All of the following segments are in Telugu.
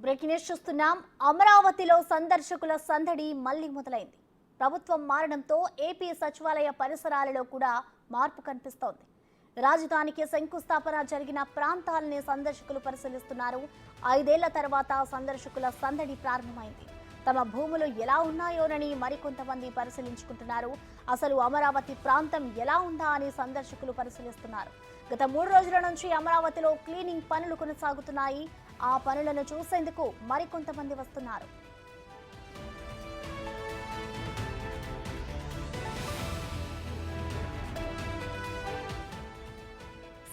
బ్రేకింగ్ న్యూస్ చూస్తున్నాం. అమరావతిలో సందర్శకుల సందడి మళ్లీ మొదలైంది. ప్రభుత్వం మారడంతో ఏపీ సచివాలయ పరిసరాలలో కూడా మార్పు కనిపిస్తోంది. రాజధానికి శంకుస్థాపన జరిగిన ప్రాంతాలని సందర్శకులు పరిశీలిస్తున్నారు. 5 ఏళ్ల తర్వాత సందర్శకుల సందడి ప్రారంభమైంది. తమ భూములు ఎలా ఉన్నాయోనని మరికొంతమంది పరిశీలించుకుంటున్నారు. అసలు అమరావతి ప్రాంతం ఎలా ఉందా అని సందర్శకులు పరిశీలిస్తున్నారు. గత 3 రోజుల నుంచి అమరావతిలో క్లీనింగ్ పనులు కొనసాగుతున్నాయి. ఆ పనులను చూసేందుకు మరికొంతమంది వస్తున్నారు.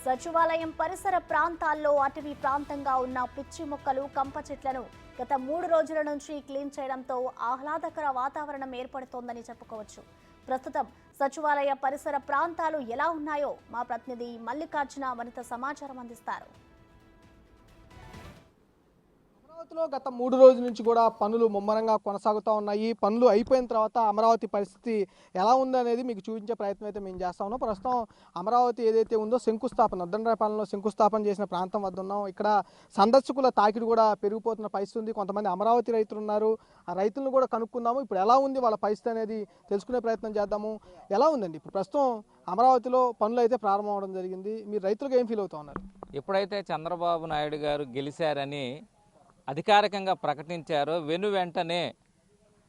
సచివాలయం పరిసర ప్రాంతాల్లో అటవీ ప్రాంతంగా ఉన్న పిచ్చి మొక్కలు, కంప చెట్లను గత 3 రోజుల నుంచి క్లీన్ చేయడంతో ఆహ్లాదకర వాతావరణం ఏర్పడుతోందని చెప్పుకోవచ్చు. ప్రస్తుతం సచివాలయ పరిసర ప్రాంతాలు ఎలా ఉన్నాయో మా ప్రతినిధి మల్లికార్జున మరింత సమాచారం అందిస్తారు. అమరావతిలో గత 3 రోజుల నుంచి కూడా పనులు ముమ్మరంగా కొనసాగుతూ ఉన్నాయి. పనులు అయిపోయిన తర్వాత అమరావతి పరిస్థితి ఎలా ఉందనేది మీకు చూపించే ప్రయత్నం అయితే మేము చేస్తా ఉన్నాం. ప్రస్తుతం అమరావతి ఏదైతే ఉందో శంకుస్థాపన, ఉద్దండరాయపాలెంలో శంకుస్థాపన చేసిన ప్రాంతం వద్ద ఉన్నాం. ఇక్కడ సందర్శకుల తాకిడి కూడా పెరిగిపోతున్న పరిస్థితి ఉంది. కొంతమంది అమరావతి రైతులు ఉన్నారు. ఆ రైతులను కూడా కనుక్కుందాము. ఇప్పుడు ఎలా ఉంది వాళ్ళ పరిస్థితి అనేది తెలుసుకునే ప్రయత్నం చేద్దాము. ఎలా ఉందండి ఇప్పుడు ప్రస్తుతం అమరావతిలో పనులు అయితే ప్రారంభం అవడం జరిగింది. మీరు రైతులకు ఏం ఫీల్ అవుతా ఉన్నారు? ఎప్పుడైతే చంద్రబాబు నాయుడు గారు గెలిచారని అధికారికంగా ప్రకటించారో వెంటనే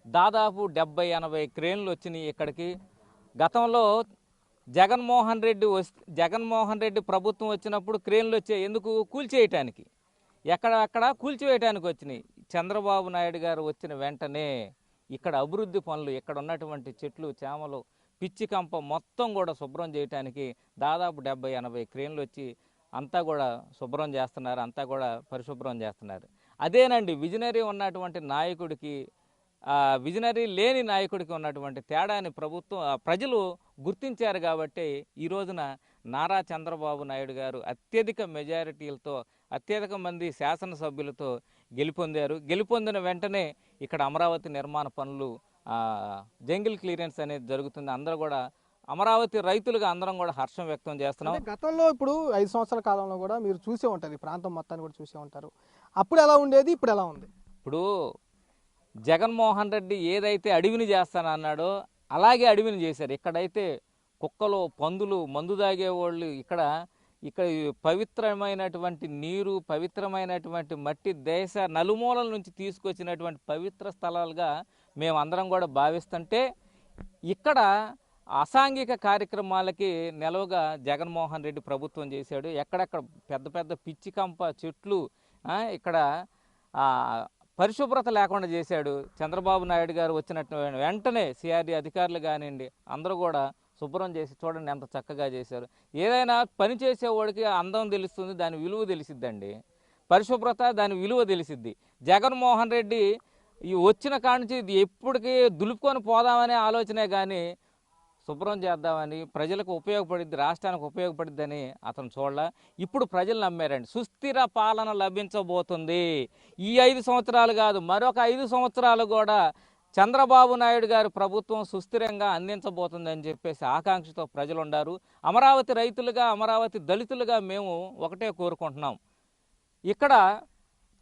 దాదాపు 70-80 క్రేన్లు వచ్చినాయి ఇక్కడికి. గతంలో జగన్మోహన్ రెడ్డి ప్రభుత్వం వచ్చినప్పుడు క్రేన్లు వచ్చాయి ఎందుకు? కూల్చేయటానికి, ఎక్కడక్కడ కూల్చివేయటానికి వచ్చినాయి. చంద్రబాబు నాయుడు గారు వచ్చిన వెంటనే ఇక్కడ అభివృద్ధి పనులు, ఇక్కడ ఉన్నటువంటి చెట్లు, చేమలు, పిచ్చి కంప మొత్తం కూడా శుభ్రం చేయటానికి దాదాపు 70-80 క్రేన్లు వచ్చి అంతా కూడా శుభ్రం చేస్తున్నారు, అంతా కూడా పరిశుభ్రం చేస్తున్నారు. అదేనండి విజనరీ ఉన్నటువంటి నాయకుడికి, విజనరీ లేని నాయకుడికి ఉన్నటువంటి తేడాని ప్రజలు గుర్తించారు. కాబట్టి ఈ రోజున నారా చంద్రబాబు నాయుడు గారు అత్యధిక మెజారిటీలతో, అత్యధిక మంది శాసనసభ్యులతో గెలుపొందిన వెంటనే ఇక్కడ అమరావతి నిర్మాణ పనులు, జంగిల్ క్లియరెన్స్ అనేది జరుగుతుంది. అందరూ కూడా అమరావతి రైతులుగా అందరం కూడా హర్షం వ్యక్తం చేస్తున్నాం. గతంలో ఇప్పుడు 5 సంవత్సరాల కాలంలో కూడా మీరు చూసే ఉంటారు, ఈ ప్రాంతం మొత్తాన్ని కూడా చూసే ఉంటారు. అప్పుడు ఎలా ఉండేది, ఇప్పుడు ఎలా ఉంది? ఇప్పుడు జగన్మోహన్ రెడ్డి ఏదైతే అడవిని చేస్తానన్నాడో అలాగే అడవిని చేశారు. ఇక్కడైతే కుక్కలు, పందులు, మందు తాగేవాళ్ళు, ఇక్కడ పవిత్రమైనటువంటి నీరు, పవిత్రమైనటువంటి మట్టి దేశ నలుమూలల నుంచి తీసుకొచ్చినటువంటి పవిత్ర స్థలాలుగా మేమందరం కూడా భావిస్తుంటే, ఇక్కడ అసాంఘిక కార్యక్రమాలకి నిలవగా జగన్మోహన్ రెడ్డి ప్రభుత్వం చేశాడు. ఎక్కడెక్కడ పెద్ద పెద్ద పిచ్చి కంప చెట్లు, ఇక్కడ పరిశుభ్రత లేకుండా చేశాడు. చంద్రబాబు నాయుడు గారు వచ్చినట్టు వెంటనే సిఆర్డీ అధికారులు కానివ్వండి అందరూ కూడా శుభ్రం చేసి చూడండి ఎంత చక్కగా చేశారు. ఏదైనా పని చేసేవాడికి అందం తెలుస్తుంది, దాని విలువ తెలిసిద్దండి. పరిశుభ్రత దాని విలువ తెలిసిద్ది. జగన్మోహన్ రెడ్డి ఈ వచ్చిన కాడి నుంచి ఇది ఎప్పటికీ దులుపుకొని పోదామనే ఆలోచనే కానీ శుభ్రం చేద్దామని, ప్రజలకు ఉపయోగపడిద్ది, రాష్ట్రానికి ఉపయోగపడిద్దని అతను చూడాల. ఇప్పుడు ప్రజలు నమ్మారండి. సుస్థిర పాలన లభించబోతుంది. ఈ 5 సంవత్సరాలు కాదు, మరొక 5 సంవత్సరాలు కూడా చంద్రబాబు నాయుడు గారి ప్రభుత్వం సుస్థిరంగా అందించబోతుందని చెప్పేసి ఆకాంక్షతో ప్రజలు ఉన్నారు. అమరావతి రైతులుగా, అమరావతి దళితులుగా మేము ఒకటే కోరుకుంటున్నాం. ఇక్కడ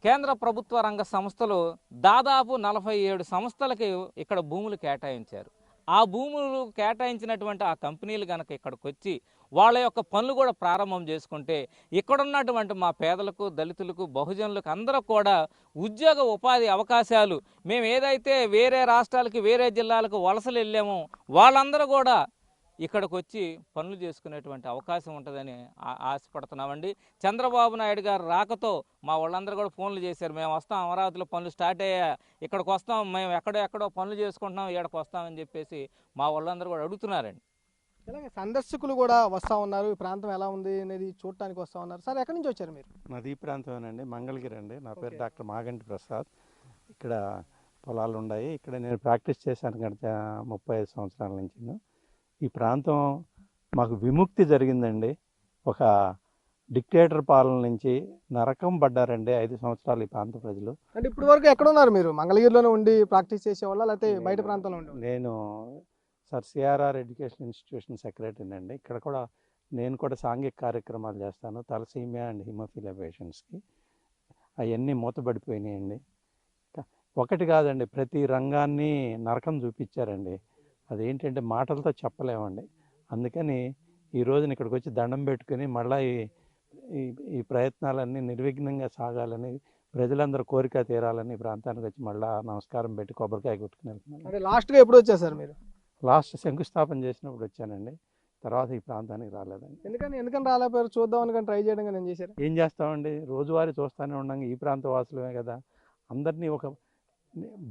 కేంద్ర ప్రభుత్వ రంగ సంస్థలు దాదాపు 47 సంస్థలకి ఇక్కడ భూములు కేటాయించారు. ఆ భూములు కేటాయించినటువంటి ఆ కంపెనీలు కనుక ఇక్కడికి వచ్చి వాళ్ళ యొక్క పనులు కూడా ప్రారంభం చేసుకుంటే ఇక్కడున్నటువంటి మా పేదలకు, దళితులకు, బహుజనులకు అందరూ కూడా ఉద్యోగ ఉపాధి అవకాశాలు, మేము ఏదైతే వేరే రాష్ట్రాలకి, వేరే జిల్లాలకు వలసలు వెళ్ళామో వాళ్ళందరూ కూడా ఇక్కడికి వచ్చి పనులు చేసుకునేటువంటి అవకాశం ఉంటుందని ఆశపడుతున్నామండి. చంద్రబాబు నాయుడు గారు రాకతో మా వాళ్ళందరూ కూడా ఫోన్లు చేశారు, మేము వస్తాం, అమరావతిలో పనులు స్టార్ట్ అయ్యా, ఇక్కడికి వస్తాం, మేము ఎక్కడో పనులు చేసుకుంటున్నాం, ఇక్కడికి వస్తామని చెప్పేసి మా వాళ్ళందరూ కూడా అడుగుతున్నారండి. ఇలాగే సందర్శకులు కూడా వస్తూ ఉన్నారు. ఈ ప్రాంతం ఎలా ఉంది అనేది చూడటానికి వస్తూ ఉన్నారు. సార్, ఎక్కడి నుంచి వచ్చారు మీరు? మాది ఈ ప్రాంతమేనండి, మంగళగిరి అండి. నా పేరు డాక్టర్ మాగంటి ప్రసాద్. ఇక్కడ పొలాలు ఉన్నాయి. ఇక్కడ నేను ప్రాక్టీస్ చేశాను గత 35 సంవత్సరాల నుంచి. ఈ ప్రాంతం మాకు విముక్తి జరిగిందండి. ఒక డిక్టేటర్ పాలన నుంచి నరకం పడ్డారండి 5 సంవత్సరాలు ఈ ప్రాంత ప్రజలు. అంటే ఇప్పుడు వరకు ఎక్కడ ఉన్నారు మీరు? మంగళగిరిలోనే ఉండి ప్రాక్టీస్ చేసేవాళ్ళ, లేకపోతే బయట ప్రాంతంలో ఉండి? నేను సిఆర్ఆర్ ఎడ్యుకేషన్ ఇన్స్టిట్యూషన్ సెక్రటరీని అండి. ఇక్కడ కూడా నేను కూడా సాంఘిక కార్యక్రమాలు చేస్తాను, తలసీమియా అండ్ హిమోఫిలియా పేషెంట్స్కి. అవన్నీ మూతపడిపోయినాయండి. ఒకటి కాదండి, ప్రతి రంగాన్ని నరకం చూపించారండి. అదేంటంటే మాటలతో చెప్పలేమండి. అందుకని ఈ రోజున ఇక్కడికి వచ్చి దండం పెట్టుకుని మళ్ళీ ఈ ఈ ప్రయత్నాలన్నీ నిర్విఘ్నంగా సాగాలని, ప్రజలందరూ కోరిక తీరాలని ఈ ప్రాంతానికి వచ్చి మళ్ళీ నమస్కారం పెట్టి కొబ్బరికాయ కొట్టుకుని వెళ్తున్నాను. అంటే లాస్ట్గా ఎప్పుడు వచ్చేసారు మీరు? లాస్ట్ శంకుస్థాపన చేసినప్పుడు వచ్చానండి, తర్వాత ఈ ప్రాంతానికి రాలేదండి. ఎందుకని రాలేకపోయారు? చూద్దామని కానీ ట్రై చేయడం కానీ ఏం చేశారు? ఏం చేస్తామండి, రోజువారీ చూస్తూనే ఉన్నాం. ఈ ప్రాంత వాసులమే కదా, అందరినీ ఒక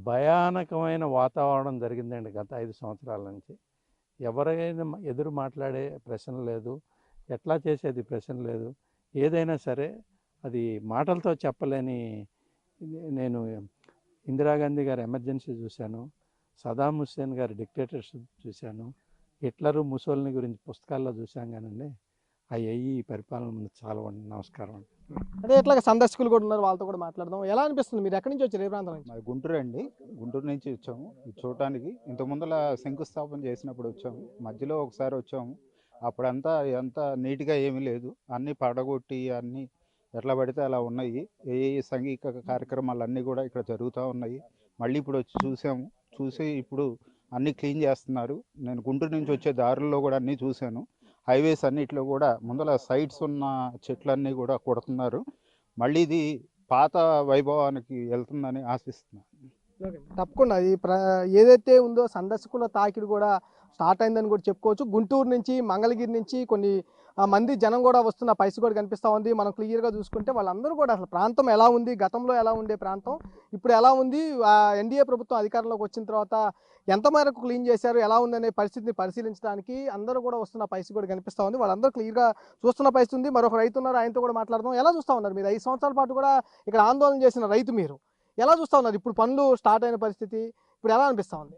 భయానకమైన వాతావరణం జరిగిందండి గత 5 సంవత్సరాల నుంచి. ఎవరైనా ఎదురు మాట్లాడే ప్రశ్న లేదు, ఎట్లా చేసేది ప్రశ్న లేదు. ఏదైనా సరే అది మాటలతో చెప్పలేని. నేను ఇందిరాగాంధీ గారి ఎమర్జెన్సీ చూశాను, సదాం హుస్సేన్ గారి డిక్టేటర్షిప్ చూశాను, హిట్లరు ముసోలిని గురించి పుస్తకాల్లో చూశాం కానండి, అవి ఈ పరిపాలన ముందు చాలా నమస్కారం అండి. అదే ఇట్లా సందర్శకులు కూడా ఉన్నారు, వాళ్ళతో కూడా మాట్లాడదాం. ఎలా అనిపిస్తుంది? మీరు ఎక్కడి నుంచి వచ్చారు? ఏ ప్రాంతం నుంచి? మాది గుంటూరు అండి. గుంటూరు నుంచి వచ్చాము ఇది చూడటానికి. ఇంతకుముందల శంకుస్థాపన చేసినప్పుడు వచ్చాము, మధ్యలో ఒకసారి వచ్చాము. అప్పుడంతా ఎంత నీట్గా ఏమీ లేదు, అన్నీ పడగొట్టి అన్నీ ఎట్లా పడితే అలా ఉన్నాయి. ఏ సంఘిక కార్యక్రమాలన్నీ కూడా ఇక్కడ జరుగుతూ ఉన్నాయి. మళ్ళీ ఇప్పుడు వచ్చి చూసి ఇప్పుడు అన్నీ క్లీన్ చేస్తున్నారు. నేను గుంటూరు నుంచి వచ్చే దారుల్లో కూడా అన్నీ చూశాను. హైవేస్ అన్నిట్లో కూడా ముందల సైడ్స్ ఉన్న చెట్లన్నీ కూడా కొడుతున్నారు. మళ్ళీ ఇది పాత వైభవానికి వెళ్తుందని ఆశిస్తున్నాను. తప్పకుండా ఏదైతే ఉందో సందర్శకుల తాకిడి కూడా స్టార్ట్ అయిందని కూడా చెప్పుకోవచ్చు. గుంటూరు నుంచి, మంగళగిరి నుంచి కొన్ని మంది జనం కూడా వస్తున్న పరిస్థితి కూడా కనిపిస్తూ ఉంది. మనం క్లియర్గా చూసుకుంటే వాళ్ళందరూ కూడా అసలు ప్రాంతం ఎలా ఉంది, గతంలో ఎలా ఉండే ప్రాంతం ఇప్పుడు ఎలా ఉంది, ఎన్డీఏ ప్రభుత్వం అధికారంలోకి వచ్చిన తర్వాత ఎంత మేరకు క్లీన్ చేశారు, ఎలా ఉందనే పరిస్థితిని పరిశీలించడానికి అందరూ కూడా వస్తున్న పరిస్థితి కూడా కనిపిస్తూ ఉంది. వాళ్ళందరూ క్లియర్గా చూస్తున్న పరిస్థితి ఉంది. మరొక రైతు ఉన్నారు, ఆయనతో కూడా మాట్లాడదాం. ఎలా చూస్తూ ఉన్నారు మీరు? 5 సంవత్సరాల పాటు కూడా ఇక్కడ ఆందోళన చేసిన రైతు మీరు ఎలా చూస్తూ ఉన్నారు? ఇప్పుడు పనులు స్టార్ట్ అయిన పరిస్థితి ఇప్పుడు ఎలా అనిపిస్తూ ఉంది?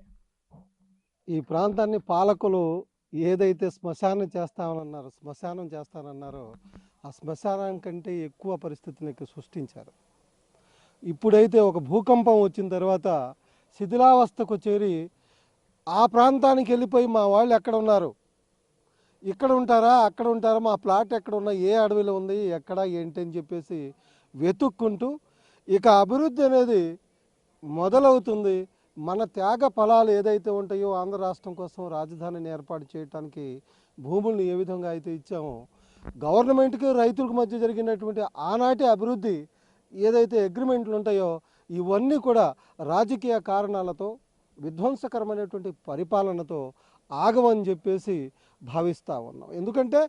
ఈ ప్రాంతాన్ని పాలకులు ఏదైతే శ్మశానం చేస్తానన్నారో ఆ శ్మశానం కంటే ఎక్కువ పరిస్థితిని సృష్టించారు. ఇప్పుడైతే ఒక భూకంపం వచ్చిన తర్వాత శిథిలావస్థకు చేరి ఆ ప్రాంతానికి వెళ్ళిపోయి మా వాళ్ళు ఎక్కడ ఉన్నారు, ఇక్కడ ఉంటారా, అక్కడ ఉంటారా, మా ప్లాట్ ఎక్కడ ఉన్నా, ఏ అడవిలో ఉంది, ఎక్కడ ఏంటి అని చెప్పేసి వెతుక్కుంటూ ఇక అభివృద్ధి అనేది మొదలవుతుంది. మన త్యాగ ఫలాలు ఏదైతే ఉంటాయో ఆంధ్ర రాష్ట్రం కోసం రాజధానిని ఏర్పాటు చేయడానికి భూములను ఏ విధంగా అయితే ఇచ్చామో, గవర్నమెంట్కి రైతులకు మధ్య జరిగినటువంటి ఆనాటి అభివృద్ధి ఏదైతే అగ్రిమెంట్లు ఉంటాయో ఇవన్నీ కూడా రాజకీయ కారణాలతో, విధ్వంసకరమైనటువంటి పరిపాలనతో ఆగమని చెప్పేసి భావిస్తూ ఉన్నాం. ఎందుకంటే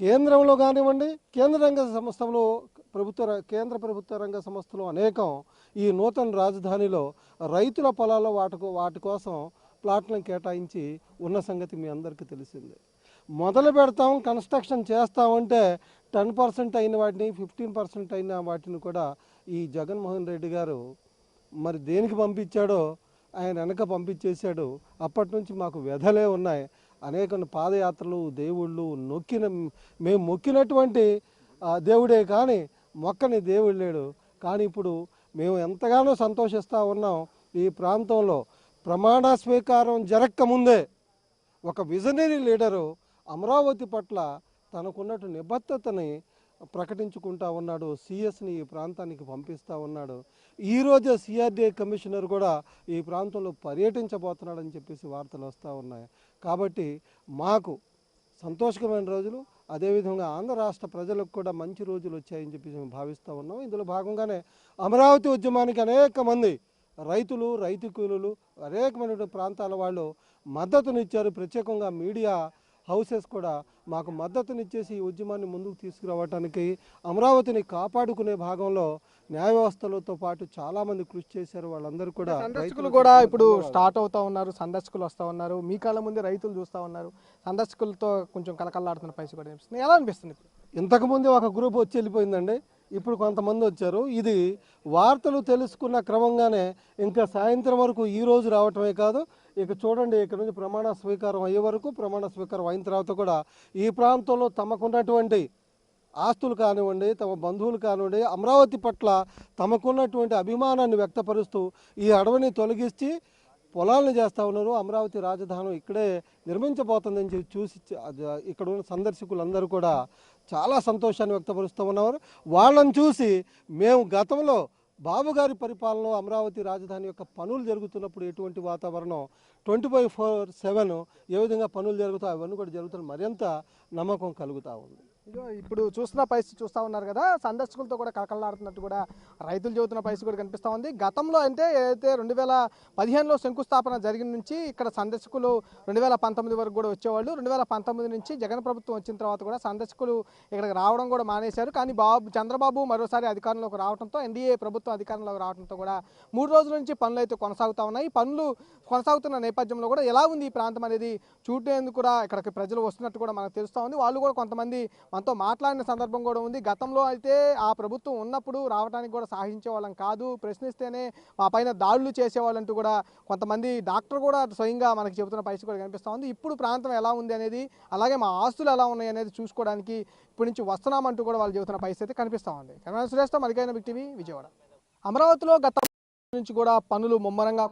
కేంద్రంలో కానివ్వండి, కేంద్ర ప్రభుత్వ రంగ సంస్థలు అనేకం ఈ నూతన రాజధానిలో రైతుల పొలాల్లో వాటి కోసం ప్లాట్లను కేటాయించి ఉన్న సంగతి మీ అందరికీ తెలిసిందే. మొదలు పెడతాం, కన్స్ట్రక్షన్ చేస్తామంటే 10% అయిన వాటిని, 15% అయిన వాటిని కూడా ఈ జగన్మోహన్ రెడ్డి గారు మరి దేనికి పంపించాడో ఆయన వెనక పంపించేశాడు. అప్పటి నుంచి మాకు వ్యధలే ఉన్నాయి. అనేక పాదయాత్రలు, దేవుళ్ళు మేము మొక్కినటువంటి దేవుడే కానీ మొక్కని దేవుడు లేడు. కానీ ఇప్పుడు మేము ఎంతగానో సంతోషిస్తూ ఉన్నాం. ఈ ప్రాంతంలో ప్రమాణ స్వీకారం జరగకముందే ఒక విజనరీ లీడరు అమరావతి పట్ల తనకున్నట్టు నిబద్ధతని ప్రకటించుకుంటా ఉన్నాడు. సిఎస్ని ఈ ప్రాంతానికి పంపిస్తూ ఉన్నాడు. ఈరోజే సిఆర్డీఏ కమిషనర్ కూడా ఈ ప్రాంతంలో పర్యటించబోతున్నాడని చెప్పేసి వార్తలు వస్తూ ఉన్నాయి. కాబట్టి మాకు సంతోషకరమైన రోజులు, అదేవిధంగా ఆంధ్ర రాష్ట్ర ప్రజలకు కూడా మంచి రోజులు వచ్చాయని చెప్పేసి మేము భావిస్తూ ఉన్నాం. ఇందులో భాగంగానే అమరావతి ఉద్యమానికి అనేక మంది రైతులు, రైతు కూలీలు, అనేకమైనటువంటి ప్రాంతాల వాళ్ళు మద్దతునిచ్చారు. ప్రత్యేకంగా మీడియా హౌసెస్ కూడా మాకు మద్దతునిచ్చేసి ఈ ఉద్యమాన్ని ముందుకు తీసుకురావడానికి, అమరావతిని కాపాడుకునే భాగంలో న్యాయ వ్యవస్థలతో పాటు చాలామంది కృషి చేశారు. వాళ్ళందరూ కూడా సందర్శకులు కూడా ఇప్పుడు స్టార్ట్ అవుతూ ఉన్నారు, సందర్శకులు వస్తూ ఉన్నారు, మీ కళ్ళ ముందే రైతులు చూస్తూ ఉన్నారు. సందర్శకులతో కొంచెం కలకల్లాడుతున్న పరిస్థితి కూడా అనిపిస్తుంది. ఎలా అనిపిస్తుంది? ఇంతకుముందే ఒక గ్రూప్ వచ్చి వెళ్ళిపోయిందండి, ఇప్పుడు కొంతమంది వచ్చారు. ఇది వార్తలు తెలుసుకున్న క్రమంగానే ఇంకా సాయంత్రం వరకు ఈ రోజు రావటమే కాదు, ఇక చూడండి ఇక్కడ నుంచి ప్రమాణ స్వీకారం అయ్యే వరకు, ప్రమాణ స్వీకారం అయిన తర్వాత కూడా ఈ ప్రాంతంలో తమకున్నటువంటి ఆస్తులు కానివ్వండి, తమ బంధువులు కానివ్వండి, అమరావతి పట్ల తమకున్నటువంటి అభిమానాన్ని వ్యక్తపరుస్తూ ఈ అడవిని తొలగించి పొలాలను చేస్తూ ఉన్నారు. అమరావతి రాజధాని ఇక్కడే నిర్మించబోతుందని చూసి ఇక్కడ ఉన్న సందర్శకులందరూ కూడా చాలా సంతోషాన్ని వ్యక్తపరుస్తూ ఉన్నారు. వాళ్ళని చూసి మేము గతంలో బాబు గారి పరిపాలనలో అమరావతి రాజధాని యొక్క పనులు జరుగుతున్నప్పుడు ఎటువంటి వాతావరణం 24/7 ఏ విధంగా పనులు జరుగుతాయి అవన్నీ కూడా జరుగుతున్న మరింత నమ్మకం కలుగుతూ ఉంది. ఇదిగో ఇప్పుడు చూస్తున్న పరిస్థితి చూస్తూ ఉన్నారు కదా, సందర్శకులతో కూడా కలకలాడుతున్నట్టు కూడా రైతులు చెబుతున్న పరిస్థితి కూడా కనిపిస్తూ ఉంది. గతంలో అంటే ఏదైతే 2015లో శంకుస్థాపన జరిగిన నుంచి ఇక్కడ సందర్శకులు 2019 వరకు కూడా వచ్చేవాళ్ళు. 2019 నుంచి జగన్ ప్రభుత్వం వచ్చిన తర్వాత కూడా సందర్శకులు ఇక్కడికి రావడం కూడా మానేశారు. కానీ చంద్రబాబు మరోసారి అధికారంలోకి రావడంతో, ఎన్డీఏ ప్రభుత్వం అధికారంలోకి రావడంతో కూడా 3 రోజుల నుంచి పనులు అయితే కొనసాగుతూ ఉన్నాయి. పనులు కొనసాగుతున్న నేపథ్యంలో కూడా ఎలా ఉంది ఈ ప్రాంతం అనేది చూడేందుకు కూడా ఇక్కడికి ప్రజలు వస్తున్నట్టు కూడా మనకు తెలుస్తూ ఉంది. వాళ్ళు కూడా కొంతమంది మనతో మాట్లాడిన సందర్భం కూడా ఉంది. గతంలో అయితే ఆ ప్రభుత్వం ఉన్నప్పుడు రావడానికి కూడా సాధించే వాళ్ళం కాదు, ప్రశ్నిస్తేనే మా పైన దాడులు చేసేవాళ్ళంటూ కూడా కొంతమంది డాక్టర్ కూడా స్వయంగా మనకి చెబుతున్న పరిస్థితి కూడా కనిపిస్తూ ఉంది. ఇప్పుడు ప్రాంతం ఎలా ఉంది అనేది, అలాగే మా ఆస్తులు ఎలా ఉన్నాయి అనేది చూసుకోవడానికి ఇప్పటి నుంచి వస్తున్నామంటూ కూడా వాళ్ళు చెబుతున్న పరిస్థితి కనిపిస్తూ ఉంది. కెమెరా సురేష్తో మరికైన బిగ్ టీవీ, విజయవాడ. అమరావతిలో గత నుంచి కూడా పనులు ముమ్మరంగా